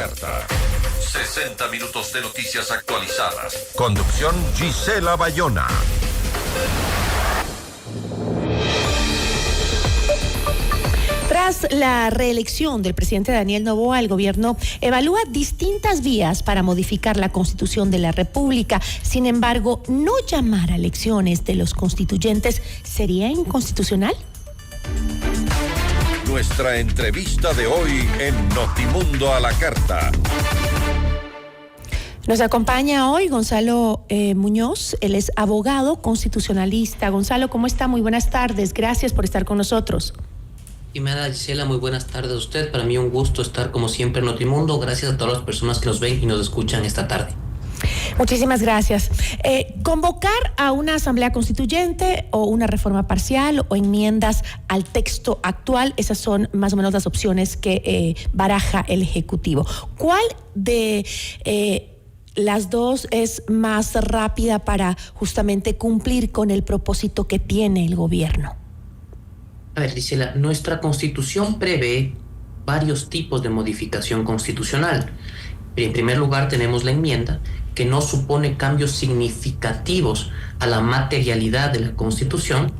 carta. 60 minutos de noticias actualizadas. Conducción Gisela Bayona. Tras la reelección del presidente Daniel Noboa, el gobierno evalúa distintas vías para modificar la Constitución de la República. Sin embargo, no llamar a elecciones de los constituyentes sería inconstitucional. Nuestra entrevista de hoy en Notimundo a la Carta. Nos acompaña hoy Gonzalo Muñoz, él es abogado constitucionalista. Gonzalo, ¿cómo está? Muy buenas tardes, gracias por estar con nosotros. Estimada Gisela, muy buenas tardes a usted. Para mí un gusto estar como siempre en Notimundo. Gracias a todas las personas que nos ven y nos escuchan esta tarde. Muchísimas gracias. Convocar a una asamblea constituyente o una reforma parcial o enmiendas al texto actual, esas son más o menos las opciones que baraja el Ejecutivo. ¿Cuál de las dos es más rápida para justamente cumplir con el propósito que tiene el gobierno? A ver, Gisela, nuestra Constitución prevé varios tipos de modificación constitucional. En primer lugar, tenemos la enmienda, que no supone cambios significativos a la materialidad de la Constitución.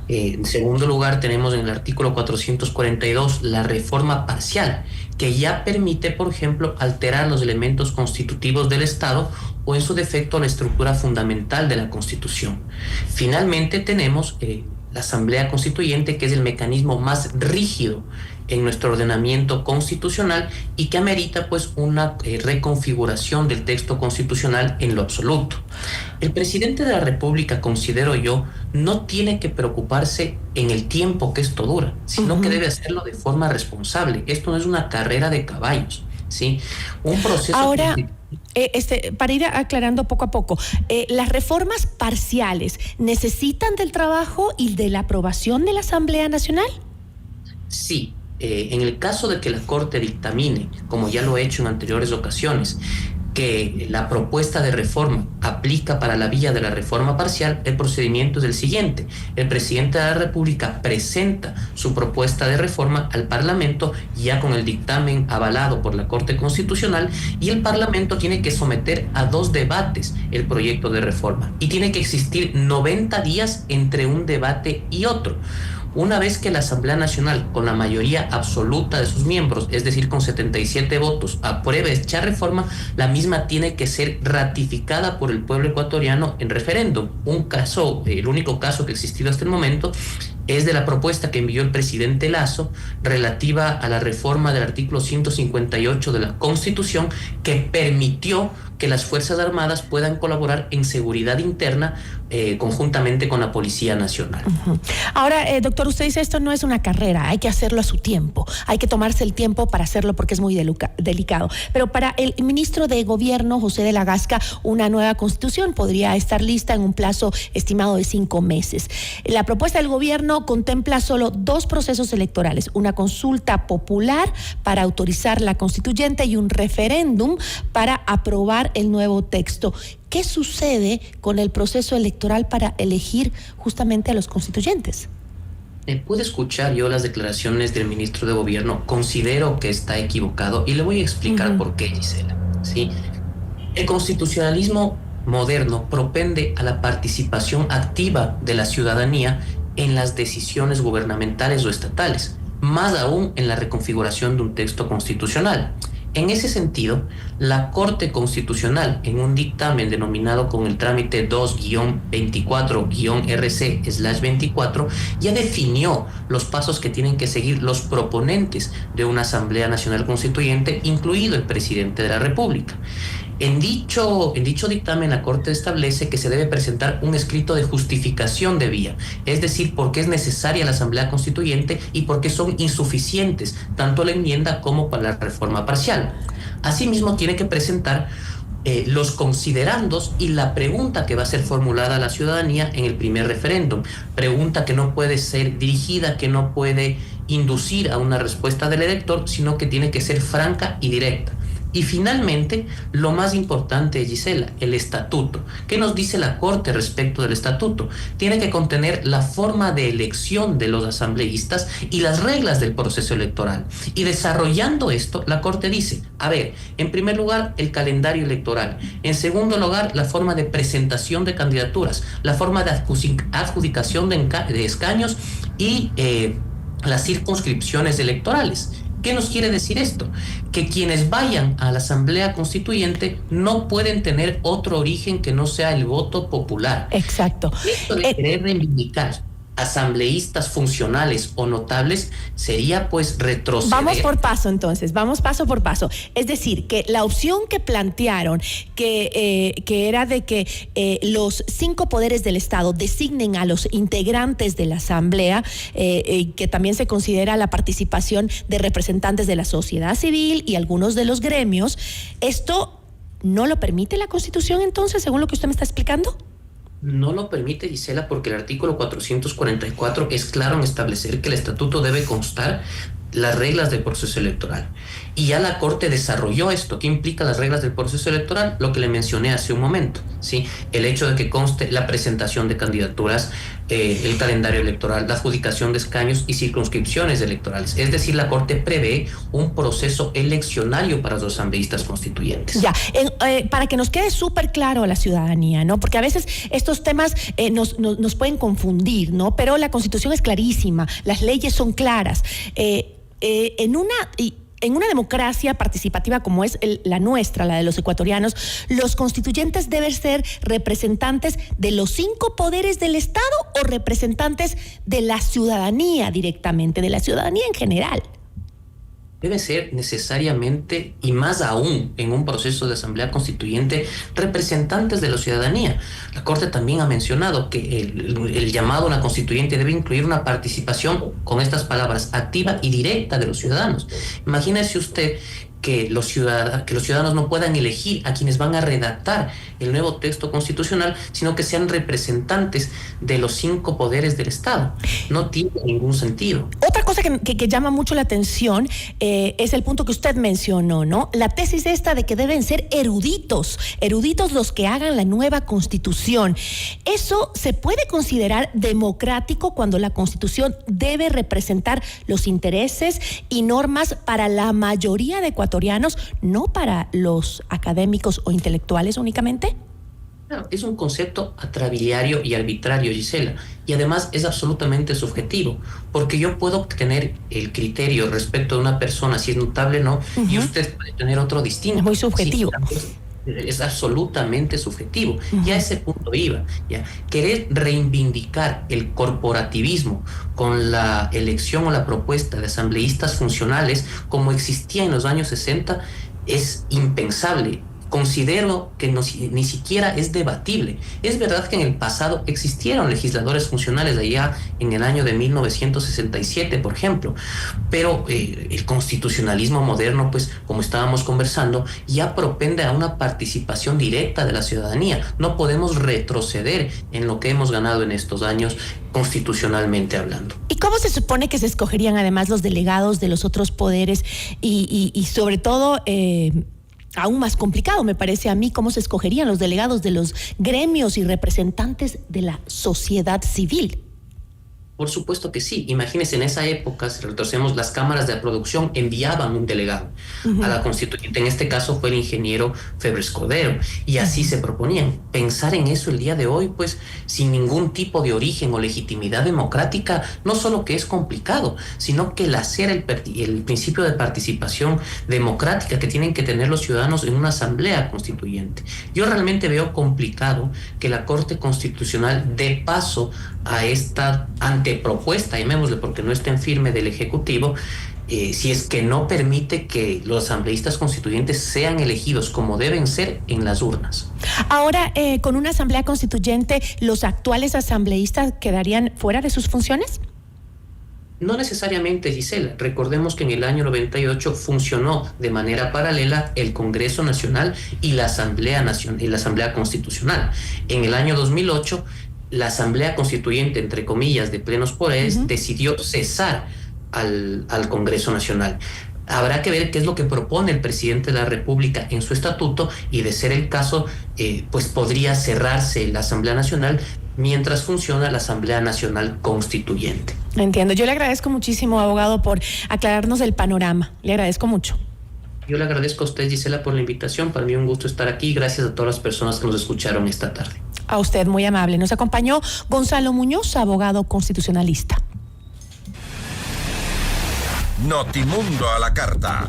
En segundo lugar, tenemos en el artículo 442 la reforma parcial, que ya permite, por ejemplo, alterar los elementos constitutivos del Estado o, en su defecto, la estructura fundamental de la Constitución. Finalmente, tenemos la Asamblea Constituyente, que es el mecanismo más rígido en nuestro ordenamiento constitucional y que amerita pues una reconfiguración del texto constitucional en lo absoluto. El presidente de la República, considero yo, no tiene que preocuparse en el tiempo que esto dura, sino que debe hacerlo de forma responsable. Esto no es una carrera de caballos, ¿sí? Un proceso... Ahora, para ir aclarando poco a poco, ¿las reformas parciales necesitan del trabajo y de la aprobación de la Asamblea Nacional? Sí. En el caso de que la Corte dictamine, como ya lo he hecho en anteriores ocasiones, que la propuesta de reforma aplica para la vía de la reforma parcial, el procedimiento es el siguiente. El presidente de la República presenta su propuesta de reforma al Parlamento ya con el dictamen avalado por la Corte Constitucional, y el Parlamento tiene que someter a 2 debates el proyecto de reforma y tiene que existir 90 días entre un debate y otro. Una vez que la Asamblea Nacional, con la mayoría absoluta de sus miembros, es decir, con 77 votos, apruebe dicha reforma, la misma tiene que ser ratificada por el pueblo ecuatoriano en referéndum. El único caso que ha existido hasta el momento es de la propuesta que envió el presidente Lasso relativa a la reforma del artículo 158 de la Constitución, que permitió que las Fuerzas Armadas puedan colaborar en seguridad interna conjuntamente con la Policía Nacional. Ahora, doctor, usted dice esto no es una carrera, hay que hacerlo a su tiempo, hay que tomarse el tiempo para hacerlo porque es muy delicado. Pero para el ministro de Gobierno, José de la Gasca, una nueva constitución podría estar lista en un plazo estimado de 5 meses. La propuesta del gobierno contempla solo 2 procesos electorales, una consulta popular para autorizar la constituyente y un referéndum para aprobar el nuevo texto. ¿Qué sucede con el proceso electoral para elegir justamente a los constituyentes? Pude escuchar yo las declaraciones del ministro de Gobierno, considero que está equivocado y le voy a explicar por qué, Gisela. ¿Sí? El constitucionalismo moderno propende a la participación activa de la ciudadanía en las decisiones gubernamentales o estatales, más aún en la reconfiguración de un texto constitucional. En ese sentido, la Corte Constitucional, en un dictamen denominado con el trámite 2-24-RC/24, ya definió los pasos que tienen que seguir los proponentes de una Asamblea Nacional Constituyente, incluido el presidente de la República. En dicho dictamen, la Corte establece que se debe presentar un escrito de justificación de vía, es decir, por qué es necesaria la Asamblea Constituyente y por qué son insuficientes tanto la enmienda como para la reforma parcial. Asimismo, tiene que presentar los considerandos y la pregunta que va a ser formulada a la ciudadanía en el primer referéndum. Pregunta que no puede ser dirigida, que no puede inducir a una respuesta del elector, sino que tiene que ser franca y directa. Y finalmente, lo más importante, Gisela, el estatuto. ¿Qué nos dice la Corte respecto del estatuto? Tiene que contener la forma de elección de los asambleístas y las reglas del proceso electoral. Y desarrollando esto, la Corte dice, a ver, en primer lugar, el calendario electoral. En segundo lugar, la forma de presentación de candidaturas, la forma de adjudicación de escaños y las circunscripciones electorales. ¿Qué nos quiere decir esto? Que quienes vayan a la Asamblea Constituyente no pueden tener otro origen que no sea el voto popular. Exacto. Esto de querer reivindicar asambleístas funcionales o notables sería pues retroceder. Vamos por paso entonces, vamos paso por paso. Es decir, que la opción que plantearon, que era de que los 5 poderes del Estado designen a los integrantes de la Asamblea, que también se considera la participación de representantes de la sociedad civil y algunos de los gremios, ¿esto no lo permite la Constitución entonces, según lo que usted me está explicando? No lo permite, Gisela, porque el artículo 444 es claro en establecer que el estatuto debe constar las reglas del proceso electoral. Y ya la Corte desarrolló esto. ¿Qué implica las reglas del proceso electoral? Lo que le mencioné hace un momento, ¿sí? El hecho de que conste la presentación de candidaturas, el calendario electoral, la adjudicación de escaños y circunscripciones electorales. Es decir, la Corte prevé un proceso eleccionario para los asambleístas constituyentes. Ya, para que nos quede súper claro a la ciudadanía, ¿no? Porque a veces estos temas nos pueden confundir, ¿no? Pero la Constitución es clarísima, las leyes son claras. En una democracia participativa como es la nuestra, la de los ecuatorianos, los constituyentes deben ser representantes de los 5 poderes del Estado o representantes de la ciudadanía directamente, de la ciudadanía en general. Debe ser necesariamente, y más aún en un proceso de asamblea constituyente, representantes de la ciudadanía. La Corte también ha mencionado que el llamado a una constituyente debe incluir una participación, con estas palabras, activa y directa de los ciudadanos. Imagínese usted que los ciudadanos no puedan elegir a quienes van a redactar el nuevo texto constitucional, sino que sean representantes de los 5 poderes del Estado. No tiene ningún sentido. Otra cosa que llama mucho la atención es el punto que usted mencionó, ¿no? La tesis esta de que deben ser eruditos los que hagan la nueva Constitución. ¿Eso se puede considerar democrático cuando la Constitución debe representar los intereses y normas para la mayoría de ecuatorianos, no para los académicos o intelectuales únicamente? Claro, es un concepto atrabiliario y arbitrario, Gisela, y además es absolutamente subjetivo, porque yo puedo tener el criterio respecto de una persona, si es notable o no, y usted puede tener otro distinto. Es muy subjetivo. Sí, es absolutamente subjetivo. Y a ese punto iba. ¿Ya? Querer reivindicar el corporativismo con la elección o la propuesta de asambleístas funcionales como existía en los años 60 es impensable. Considero que ni siquiera es debatible. Es verdad que en el pasado existieron legisladores funcionales allá en el año de 1967, por ejemplo, pero el constitucionalismo moderno, pues como estábamos conversando, ya propende a una participación directa de la ciudadanía. No podemos retroceder en lo que hemos ganado en estos años constitucionalmente hablando. ¿Y cómo se supone que se escogerían además los delegados de los otros poderes y sobre todo... aún más complicado, me parece a mí, cómo se escogerían los delegados de los gremios y representantes de la sociedad civil? Por supuesto que sí. Imagínense, en esa época, si retrocedemos, las cámaras de producción enviaban un delegado a la constituyente. En este caso fue el ingeniero Febres Cordero. Y así se proponían. Pensar en eso el día de hoy, pues, sin ningún tipo de origen o legitimidad democrática, no solo que es complicado, sino que el hacer el principio de participación democrática que tienen que tener los ciudadanos en una asamblea constituyente. Yo realmente veo complicado que la Corte Constitucional dé paso a esta antepropuesta, llamémosle, porque no está en firme del Ejecutivo, si es que no permite que los asambleístas constituyentes sean elegidos como deben ser en las urnas. Ahora, con una asamblea constituyente, ¿los actuales asambleístas quedarían fuera de sus funciones? No necesariamente, Gisela. Recordemos que en el año 98 funcionó de manera paralela el Congreso Nacional y la Asamblea Nacional y la Asamblea Constitucional. En el año 2008 la Asamblea Constituyente, entre comillas, de plenos poderes, decidió cesar al Congreso Nacional. Habrá que ver qué es lo que propone el presidente de la República en su estatuto y, de ser el caso, pues podría cerrarse la Asamblea Nacional mientras funciona la Asamblea Nacional Constituyente. Entiendo. Yo le agradezco muchísimo, abogado, por aclararnos el panorama. Le agradezco mucho. Yo le agradezco a usted, Gisela, por la invitación. Para mí un gusto estar aquí. Gracias a todas las personas que nos escucharon esta tarde. A usted, muy amable. Nos acompañó Gonzalo Muñoz, abogado constitucionalista. Notimundo a la carta.